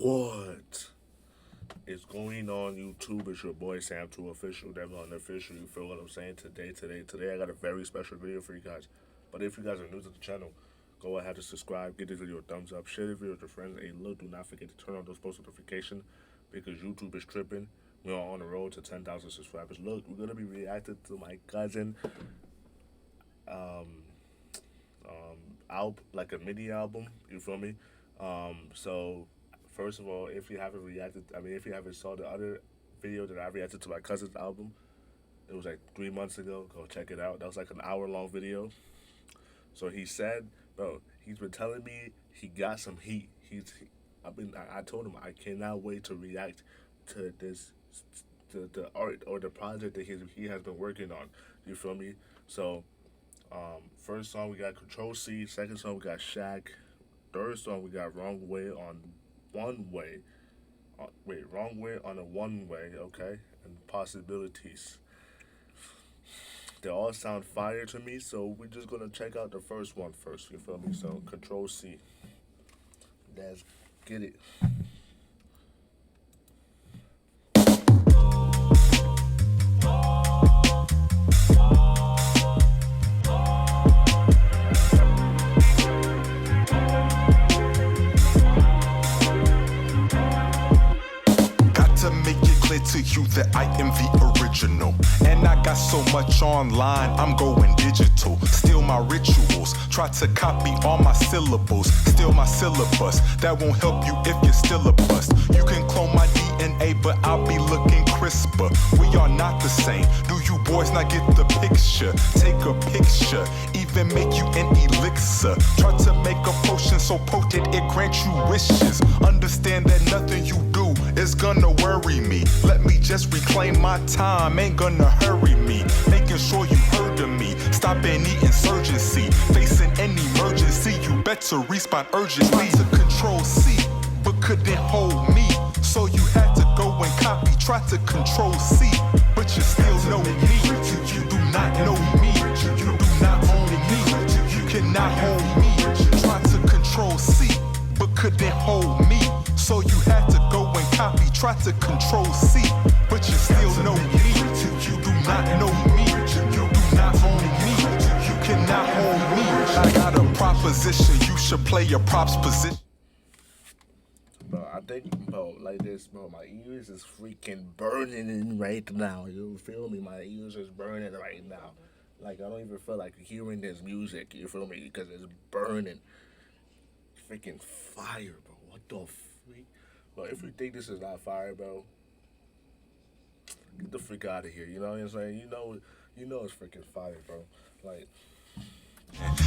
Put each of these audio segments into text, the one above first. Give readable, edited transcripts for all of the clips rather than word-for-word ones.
What is going on YouTube? It's your boy Sam2 Official, Devil Unofficial. You feel what I'm saying? Today, I got a very special video for you guys. But if you guys are new to the channel, go ahead and subscribe, give this video a thumbs up, share the video with your friends, and look, do not forget to turn on those post notifications because YouTube is tripping. We are on the road to 10,000 subscribers. Look, we're gonna be reacting to my cousin like a mini album. You feel me? So first of all, if you haven't if you haven't saw the other video that I reacted to my cousin's album, it was like 3 months ago. Go check it out. That was like an hour-long video. So he said, bro, he's been telling me he got some heat. I told him I cannot wait to react to the art or the project that he has been working on. You feel me? So, first song we got Control C. Second song we got Shack. Third song we got Wrong Way on One Way. Wrong Way on a One Way. Okay, and Possibilities. They all sound fire to me, so we're just gonna check out the first one first. You feel me? So Control C. Let's get it. To you that I am the original, and I got so much online I'm going digital. Steal my rituals, try to copy all my syllables, steal my syllabus. That won't help you if you're still a bust. You can clone my DNA, but I'll be looking crisper. We are not the same. Do you boys not get the picture? Take a picture, even make you an elixir. Try to make a potion so potent it grants you wishes. Understand that nothing you do is gonna worry me. Let me just reclaim my time, ain't gonna hurry me. Making sure you heard of me, stop any insurgency. Facing an emergency, you better respawn urgently. Try to control C, but couldn't hold me. So you had to go and copy, try to control C, but you still know me. You do not know me, you do not own me. You cannot hold me. Try to control C, but couldn't hold me. So you had to go and copy, try to control C, but you still know me. You do not know me. You do not own me. You cannot hold me. I got a proposition. You should play your props position. Bro, I think, bro, like this, bro, my ears is freaking burning right now. You feel me? My ears is burning right now. Like, I don't even feel like hearing this music. You feel me? Because it's burning. Freaking fire, bro. What the freak? Bro, if you think this is not fire, bro, get the freak out of here. You know what I'm saying? You know it's freaking fire, bro. Like,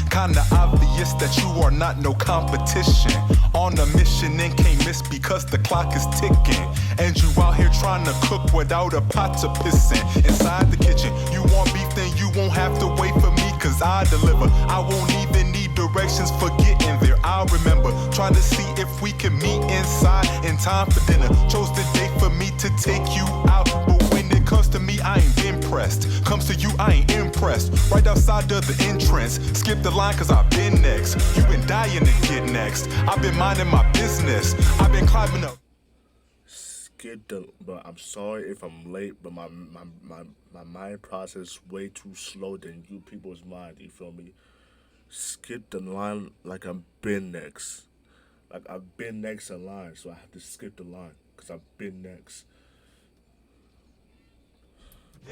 kinda obvious that you are not no competition. On a mission and can't miss because the clock is ticking. And you out here trying to cook without a pot to piss in. Inside the kitchen, you want beef, then you won't have to wait for me, cause I deliver. I won't even need directions for getting there. I'll remember, trying to see if we can meet inside in time for dinner. Chose the date for me to take you out, but when it comes to me, I ain't been pressed. Comes to you, I ain't impressed. Right outside of the entrance, skip the line cause I've been next. You been dying to get next. I've been minding my business. I've been climbing up. Skip the, but I'm sorry if I'm late, but my mind process way too slow than you people's mind. You feel me? Skip the line like I've been next. Like I've been next in line, so I have to skip the line cause I've been next.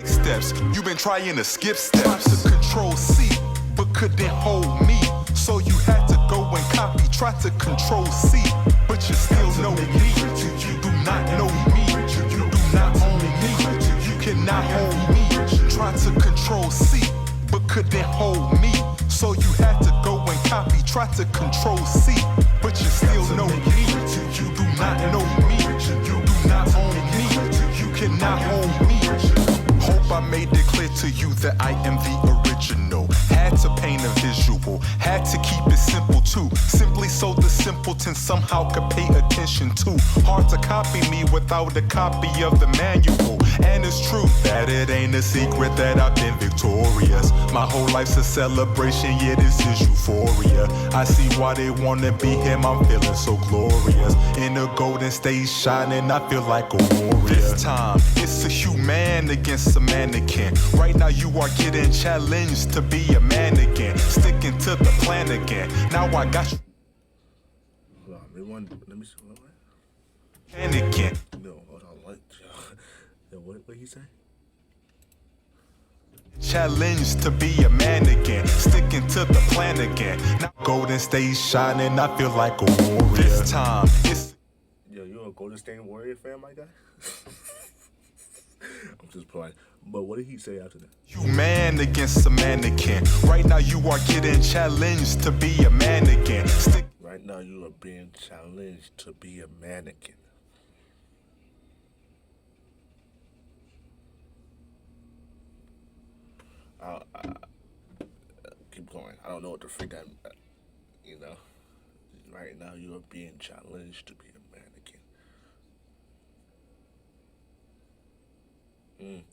Steps, you been trying to skip steps. To control C, but couldn't hold me. So you had to go and copy, try to control C, but you still know me. You do not know me. You do not own me. You cannot hold me. Try to control C, but couldn't hold me. So you had to go and copy, try to control C, but you still know me. You do not know me. You do not own me. You cannot hold me. Hope I made it clear to you that I am the original. Had Had to paint a visual, had to keep it simple too. Simply so the simpleton somehow could pay attention to. Hard to copy me without a copy of the manual. And it's true that it ain't a secret that I've been victorious. My whole life's a celebration, yeah, this is euphoria. I see why they wanna be him, I'm feeling so glorious. In the golden state shining, I feel like a warrior. This time, it's a human against a mannequin. Right now you are getting challenged to be a man again. Sticking to the plan again. Now I got you. Hold on, rewind. Let me see. What? Panicking. No, hold on. What? Yo, what he say? Challenged to be a man again. Sticking to the plan again. Now golden state shining, I feel like a warrior. This time, it's... Yo, you a Golden State Warrior fan, my guy? I'm just playing. But what did he say after that? You man against a mannequin. Right now you are getting challenged to be a man again. Right now you are being challenged to be a mannequin. Keep going. I don't know what the freak that, you know. Right now you are being challenged to be a mannequin.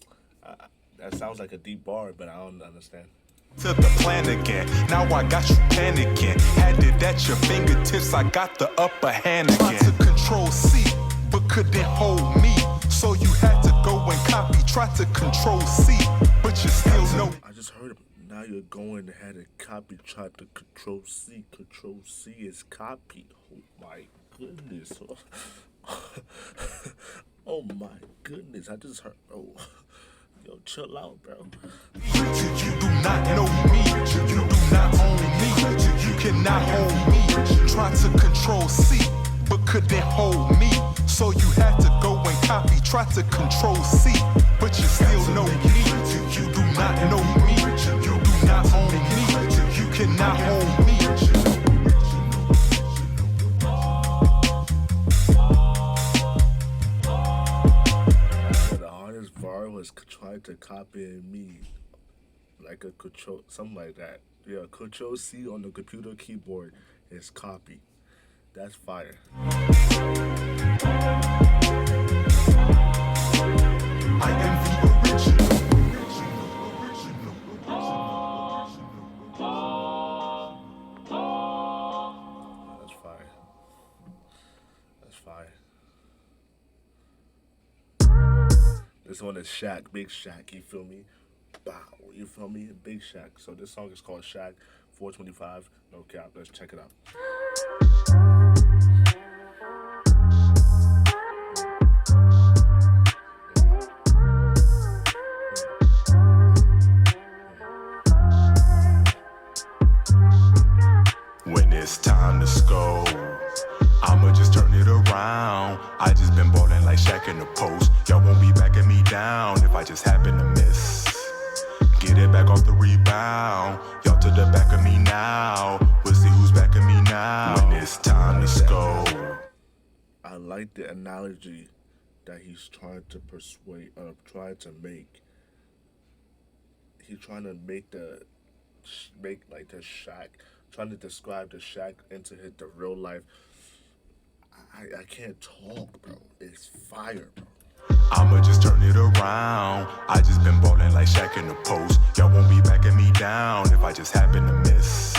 That sounds like a deep bar, but I don't understand. To the plan again. Now I got you panicking. Had it at your fingertips, I got the upper hand again. Tried to control C, but couldn't hold me. So you had to go and copy. Tried to control C, but you still know. I just heard him. Now you're going ahead and copy. Try to control C. Control C is copy. Oh my goodness. Oh my goodness. I just heard. Oh. Yo, chill out, bro. You do not know me. You do not own me. You cannot hold me. Try to control C, but couldn't hold me. So you had to go and copy. Try to control C, but you still know me. You do not know me. You do not own me. You cannot hold me. Was trying to copy me like a control, something like that. Yeah, control C on the computer keyboard is copy. That's fire. I am the original. That's fire. That's fire. This one is Shaq, Big Shaq, you feel me? Bow, you feel me? Big Shaq. So this song is called Shaq 425. No cap, let's check it out. When it's time to score, I'ma just turn it around. I just been ballin' like Shaq in the post. Y'all won't be backing me down if I just happen to miss. Get it back off the rebound. Y'all to the back of me now. We'll see who's backing me now. When it's time to score. I like the analogy that he's trying to persuade, trying to make. He's trying to make like the Shaq, trying to describe the Shaq into the real life. I can't talk, bro. It's fire, bro. I'ma just turn it around. I just been ballin' like Shaq in the post. Y'all won't be backing me down if I just happen to miss.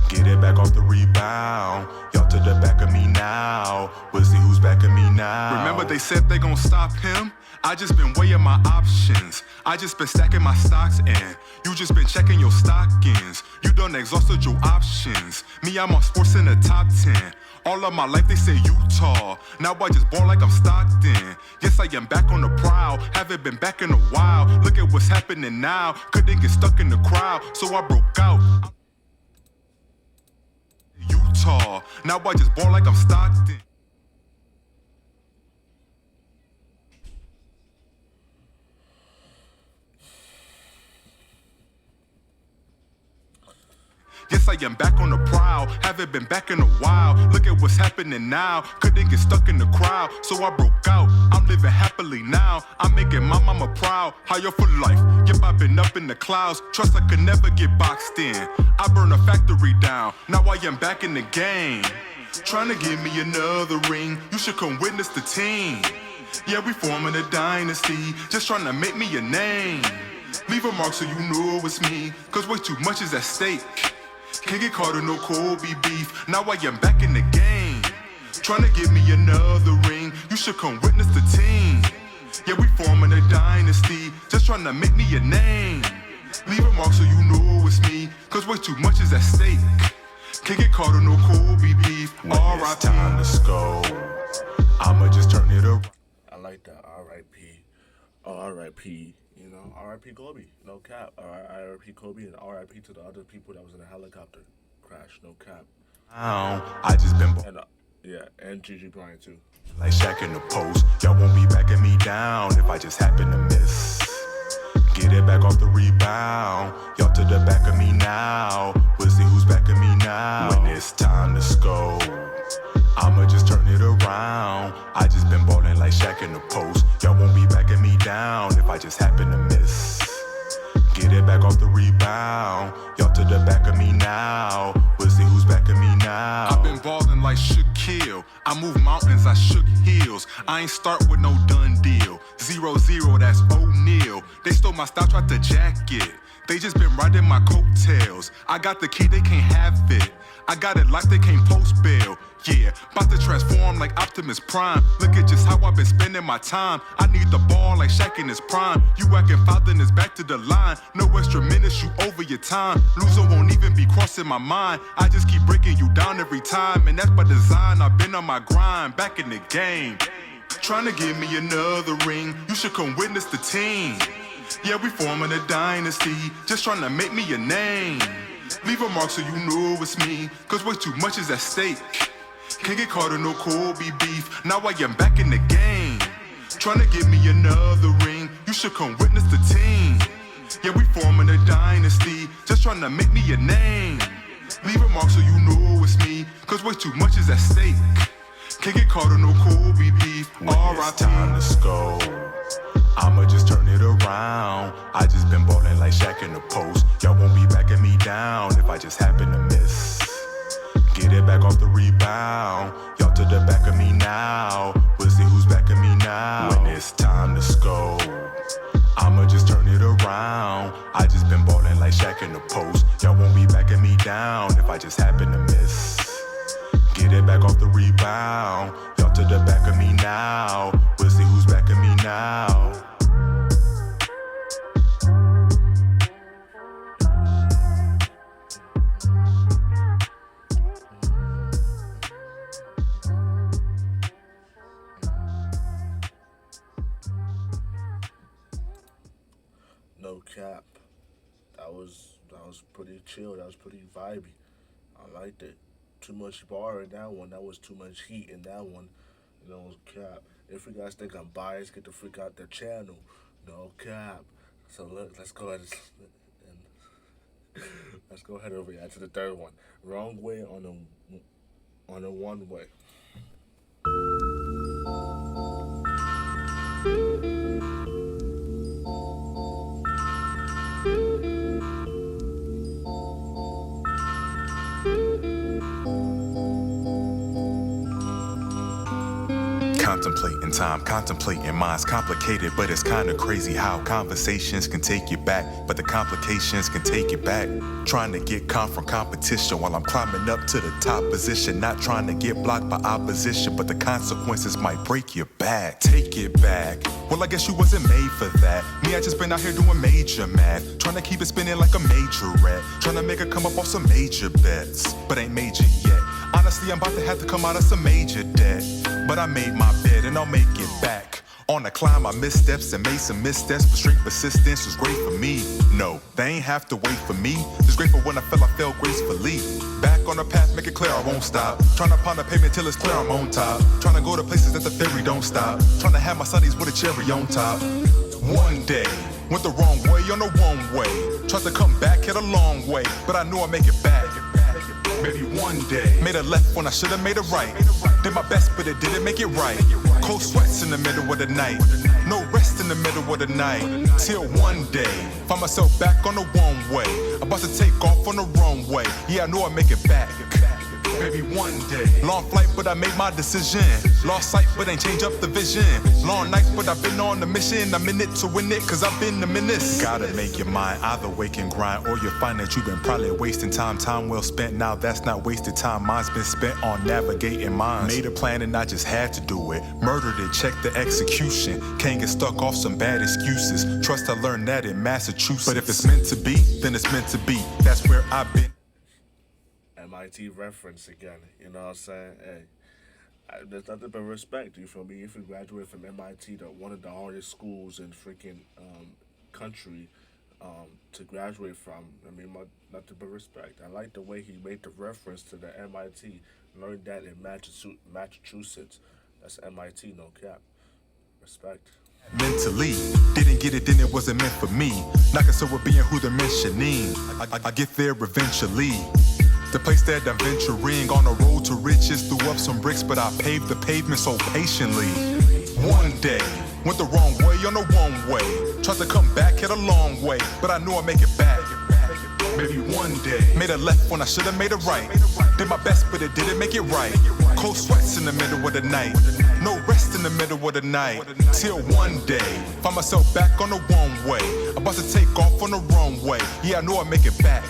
Get it back off the rebound. Y'all to the back of me now. We'll see who's backing me now. Remember they said they gon' stop him? I just been weighing my options. I just been stacking my stocks in. You just been checking your stockings. You done exhausted your options. Me, I'm on sports in the top 10. All of my life they say Utah. Now I just ball like I'm Stockton. Yes, I am back on the prowl. Haven't been back in a while. Look at what's happening now. Couldn't get stuck in the crowd, so I broke out. Utah. Now I just ball like I'm Stockton. Yes, I am back on the prowl. Haven't been back in a while. Look at what's happening now. Couldn't get stuck in the crowd, so I broke out. I'm living happily now. I'm making my mama proud. Higher for life. Yep, I've been up in the clouds. Trust I could never get boxed in. I burned a factory down. Now I am back in the game. Trying to give me another ring. You should come witness the team. Yeah, we forming a dynasty. Just trying to make me a name. Leave a mark so you know it's me. Cause way too much is at stake. Can't get caught in no Kobe beef. Now I am back in the game. Trying to give me another ring. You should come witness the team. Yeah, we forming a dynasty. Just trying to make me a name. Leave a mark so you know it's me. Cause way too much is at stake. Can't get caught in no Kobe beef. When it's time to go, I'ma just turn it around. I like that. R.I.P. Oh, R.I.P. You know, R.I.P. Kobe. No cap. R.I.P. Kobe and R.I.P. to the other people that was in the helicopter crash. No cap. I just been And yeah, and Gigi Bryant too. like Shaq in the post. Y'all won't be backing me down if I just happen to miss. Get it back off the rebound. Y'all to the back of me now. We'll see who's backing me now. When it's time to score, I'ma just turn it around. I just been ballin' like Shaq in the post. Y'all won't be backing me down if I just happen to miss. Get it back off the rebound. Y'all to the back of me now. We'll see who's backing me now. I've been ballin' like Shaquille. I move mountains, I shook hills. I ain't start with no done deal. 0-0, that's O'Neal. They stole my style, tried to jack it. They just been riding my coattails. I got the key, they can't have it. I got it locked, they can't post bail. Yeah, about to transform like Optimus Prime. Look at just how I've been spending my time. I need the ball like Shaq in his prime. You acting foul, then it's back to the line. No extra minutes, you over your time. Loser won't even be crossing my mind. I just keep breaking you down every time. And that's by design, I've been on my grind. Back in the game. Trying to give me another ring. You should come witness the team. Yeah, we forming a dynasty. Just trying to make me a name. Leave a mark so you know it's me. Cause way too much is at stake. Can't get caught in no Kobe beef. Now I am back in the game. Trying to give me another ring. You should come witness the team. Yeah, we forming a dynasty. Just trying to make me a name. Leave a mark so you know it's me. Cause way too much is at stake. Can't get caught in no Kobe beef. When it's time to score, I'ma just turn it around. I just been ballin' like Shaq in the post. Y'all won't be backing me down if I just happen to miss. Get it back off the rebound. Y'all to the back of me now. We'll see who's backing me now. When it's time to score, I'ma just turn it around. I just been ballin' like Shaq in the post. Y'all won't be backing me down if I just happen to miss. Get it back off the rebound. Y'all to the back of me now. We'll see who's backing me now. No cap. That was pretty chill. That was pretty vibey. I liked it. Too much bar in that one. That was too much heat in that one. No cap. If you guys think I'm biased, get the freak out the channel. No cap. So look, let's go ahead and let's go ahead and react to the third one. Wrong way on a one way. Contemplating time, contemplating minds complicated, but it's kinda crazy how conversations can take you back, but the complications can take you back. Trying to get from competition while I'm climbing up to the top position, not trying to get blocked by opposition, but the consequences might break your back. Take it back. Well, I guess you wasn't made for that. Me, I just been out here doing major math, trying to keep it spinning like a major rat, trying to make it come up off some major bets, but ain't major yet. Honestly, I'm about to have to come out of some major debt, but I made my bed and I'll make it back. On the climb, I missteps and made some missteps, but straight persistence was great for me. No, they ain't have to wait for me. Just grateful when I fell gracefully. Back on the path, make it clear I won't stop. Trying to pound the pavement till it's clear I'm on top. Trying to go to places that the ferry don't stop. Trying to have my sunnies with a cherry on top. One day, went the wrong way on the one way. Tried to come back, hit a long way, but I knew I'd make it back. maybe one day. Made a left when I should've made a right. Did my best, but it didn't make it right. Cold sweats in the middle of the night. No rest in the middle of the night. Till one day, find myself back on the one way. About to take off on the wrong way. Yeah, I know I make it back. Maybe one day. Long flight, but I made my decision. Lost sight, but ain't change up the vision. Long nights, but I've been on the mission. I'm in it to win it, cause I've been the menace. Gotta make your mind either wake and grind, or you'll find that you've been probably wasting time. Time well spent, now that's not wasted time. Mine's been spent on navigating minds. Made a plan and I just had to do it. Murdered it, check the execution. Can't get stuck off some bad excuses. Trust I learned that in Massachusetts. But if it's meant to be, then it's meant to be. That's where I've been. MIT reference again, you know what I'm saying? Hey, there's nothing but respect, you feel me? If you graduate from MIT, one of the hardest schools in freaking country to graduate from, I mean, nothing but respect. I like the way he made the reference to the MIT. Learned that in Massachusetts. That's MIT, no cap. Respect. Mentally, didn't get it, then it wasn't meant for me. Not concerned with being who they're mentioning. I get there eventually. The place that I'm venturing on a road to riches. Threw up some bricks, but I paved the pavement so patiently. One day, went the wrong way on the one way. Tried to come back, hit a long way, but I knew I'd make it back. Maybe one day. Made a left when I should've made a right. Did my best, but it didn't make it right. Cold sweats in the middle of the night. No rest in the middle of the night. Till one day, find myself back on the one way. About to take off on the wrong way. Yeah, I know I'd make it back.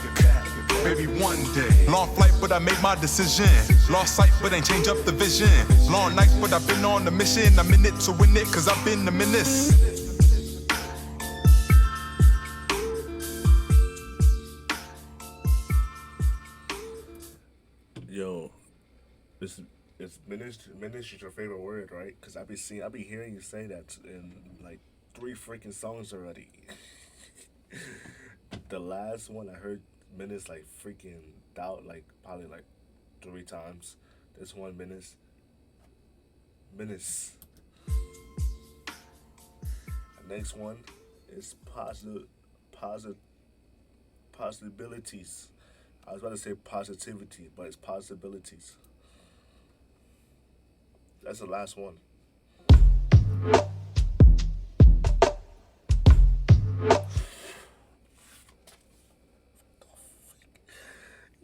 Maybe one day. Long flight, but I made my decision. Lost sight, but ain't change up the vision. Long nights, but I've been on the mission. I'm in it to win it, cause I've been the menace. Yo, it's menace is your favorite word, right? Cause I be hearing you say that in like 3 freaking songs already. The last one I heard menace like freaking doubt, like probably like 3 times. This one menace. The next one is possibilities. I was about to say positivity, but it's possibilities. That's the last one.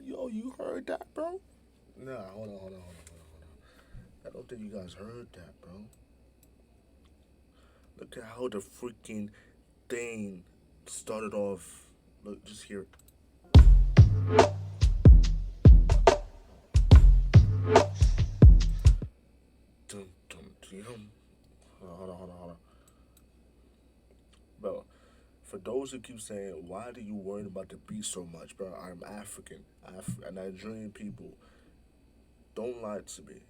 Yo, you heard that, bro? Nah, hold on. I don't think you guys heard that, bro. Look at how the freaking thing started off. Look, just hear it. Dum, dum, dum. Hold on. Bro, for those who keep saying, why do you worry about the beat so much, bro? I'm African. Nigerian people. Don't lie to me.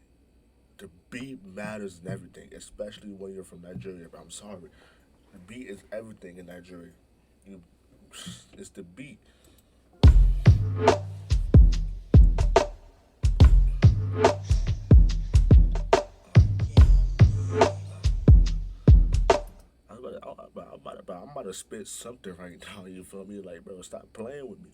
The beat matters in everything, especially when you're from Nigeria, bro. I'm sorry. The beat is everything in Nigeria. It's the beat. I'm about to spit something right now, you feel me? Like, bro, stop playing with me.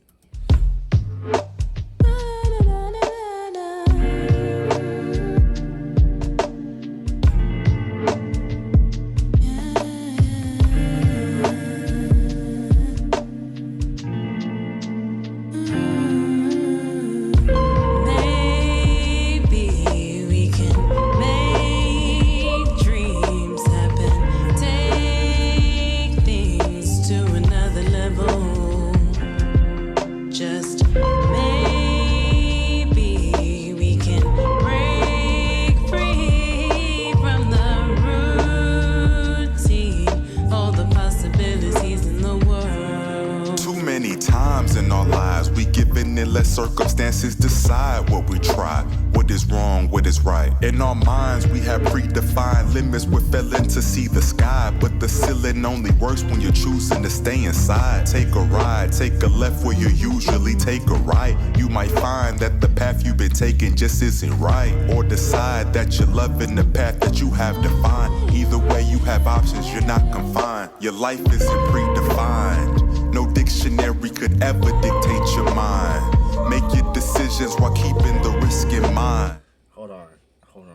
Circumstances decide what we try, what is wrong, what is right. In our minds, we have predefined limits. We're failing to see the sky, but the ceiling only works when you're choosing to stay inside. Take a ride, take a left where you usually take a right. You might find that the path you've been taking just isn't right, or decide that you're loving the path that you have defined. Either way, you have options, you're not confined. Your life isn't predefined. No dictionary could ever dictate your mind. Make your decisions while keeping the risk in mind. Hold on, hold on.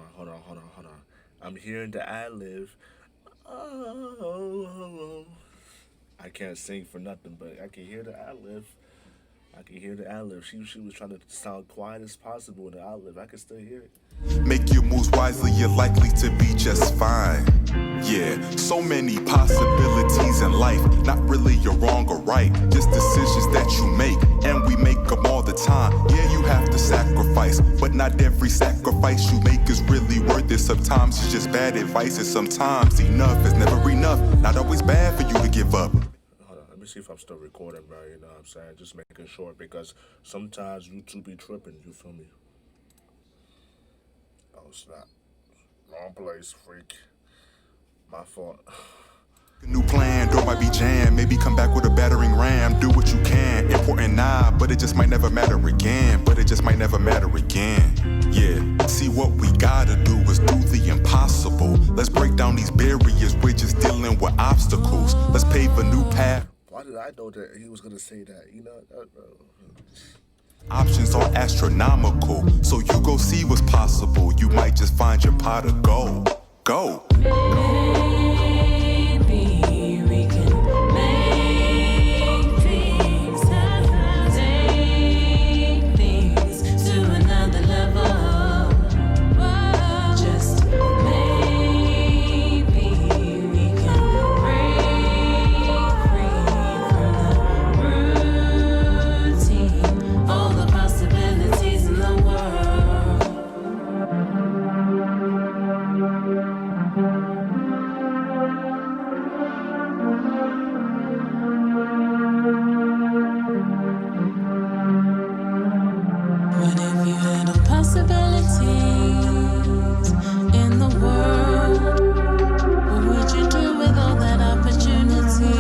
I'm hearing the ad lib. Oh, I can't sing for nothing, but I can hear the ad lib. I can hear the ad lib. She was trying to sound quiet as possible in the ad lib. I can still hear it. Make your moves wisely, you're likely to be just fine. Yeah, so many possibilities in life. Not really you're wrong or right, just decisions that you make, and we make them all the time. Yeah, you have to sacrifice, but not every sacrifice you make is really worth it. Sometimes it's just bad advice, and sometimes enough is never enough. Not always bad for you to give up. Hold on, let me see if I'm still recording, bro. You know what I'm saying? Just making sure because sometimes YouTube be tripping. You feel me? Oh, it's not. Wrong place, freak. My fault. New plan, door might be jammed. Maybe come back with a battering ram. Do what you can. Important now, but it just might never matter again. But it just might never matter again. Yeah. See, what we gotta do is do the impossible. Let's break down these barriers. We're just dealing with obstacles. Let's pave a new path. Why did I know that he was gonna say that? You know. Options are astronomical, so you go see what's possible. You might just find your pot of gold. Go. Maybe we can make things happen, take things to another level. Just maybe we can break free from the routine, all the possibilities in the world. What if you had all possibilities in the world? What would you do with all that opportunity?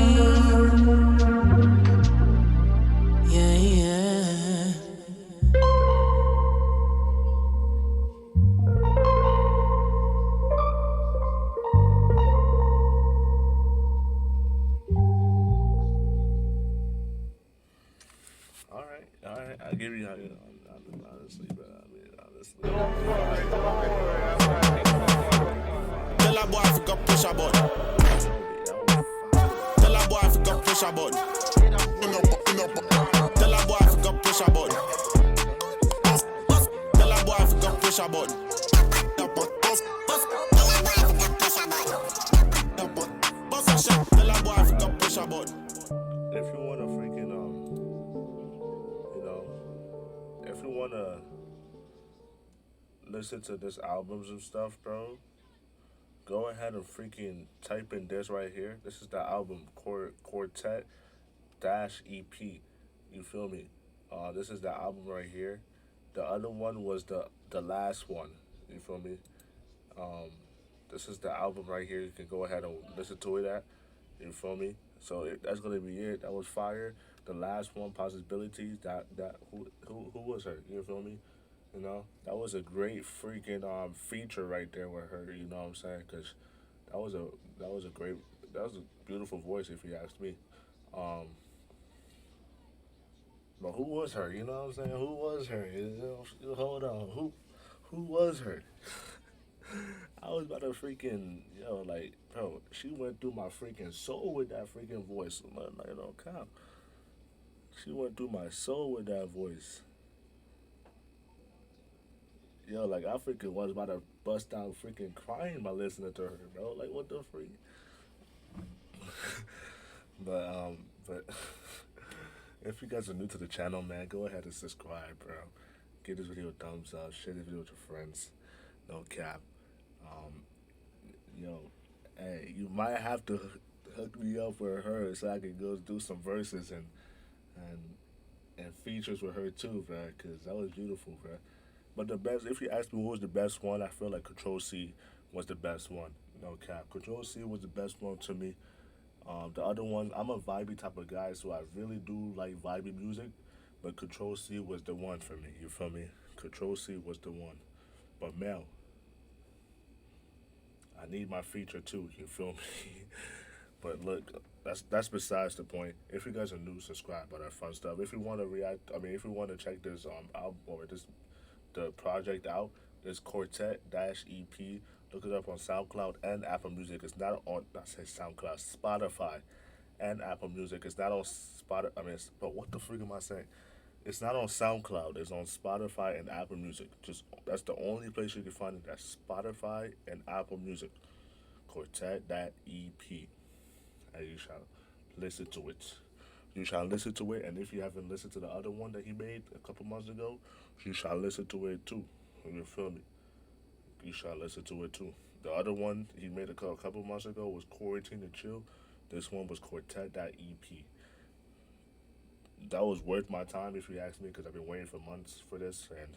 Yeah, yeah. All right. I'll give you. Honestly, but I mean, honestly. Tell a boy if you got push a button. Tell a boy if you got push a button. Tell a boy if you got push a button. Tell a boy if you got push a button. Bust a shot. Tell a boy if you got push a button. If you wanna freaking if you wanna listen to this albums and stuff, bro, go ahead and freaking type in this right here. This is the album Quartet dash EP. You feel me? This is the album right here. The other one was the last one. You feel me? This is the album right here. You can go ahead and listen to it at. You feel me? So that's gonna be it. That was fire. The last one, possibilities. That who was her? You feel me? You know, that was a great freaking feature right there with her. You know what I'm saying? Cause that was a great, that was a beautiful voice if you ask me. Um, but who was her? You know what I'm saying? Who was her? Hold on. Who was her? I was about to freaking like bro. She went through my freaking soul with that freaking voice. Like no cap. She went through my soul with that voice. Yo, like I freaking was about to bust out freaking crying by listening to her, bro. Like what the freak? but if you guys are new to the channel, man, go ahead and subscribe, bro. Give this video a thumbs up. Share this video with your friends. No cap. Um, yo, hey, you might have to hook me up with her so I can go do some verses and and features with her too, bro. Cause that was beautiful, bro. But the best, if you ask me what was the best one, I feel like Control C was the best one. No cap. Control C was the best one to me. The other one, I'm a vibey type of guy, so I really do like vibey music. But Control C was the one for me. You feel me? Control C was the one. But Mel, I need my feature too. You feel me? But look, that's besides the point. If you guys are new, subscribe. All that fun stuff. If you want to react, I mean, if you want to check this album or this the project out, there's Quartet dash EP. Look it up on SoundCloud and Apple Music. It's not on. I say SoundCloud, Spotify, and Apple Music. It's not on Spotify. I mean, but what the freak am I saying? It's not on SoundCloud. It's on Spotify and Apple Music. Just that's the only place you can find it. That's Spotify and Apple Music. Quartet that EP. And you shall listen to it. You shall listen to it, and if you haven't listened to the other one that he made a couple months ago, you shall listen to it too. You feel me? You shall listen to it too. The other one he made a couple months ago was Quarantine and Chill. This one was Quartet that EP. That was worth my time if you ask me, because I've been waiting for months for this, and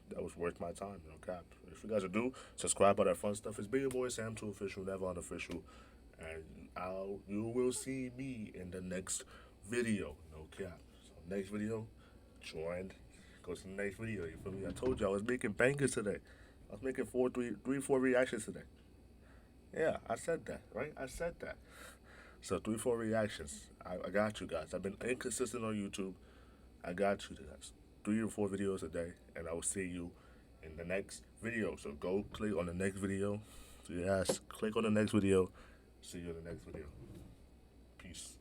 that was worth my time. No cap. If you guys are new, subscribe all that fun stuff. It's Big Boy Sam 2 official, never unofficial, and you will see me in the next video. No cap. So next video, join. Go to the next video. You feel me? I told you I was making bangers today. I was making four reactions today. Yeah, I said that, right? I said that. So 4 reactions. I got you guys. I've been inconsistent on YouTube. I got you guys. 3 or 4 videos a day, and I will see you in the next video. So go click on the next video. Yes, click on the next video. See you in the next video. Peace.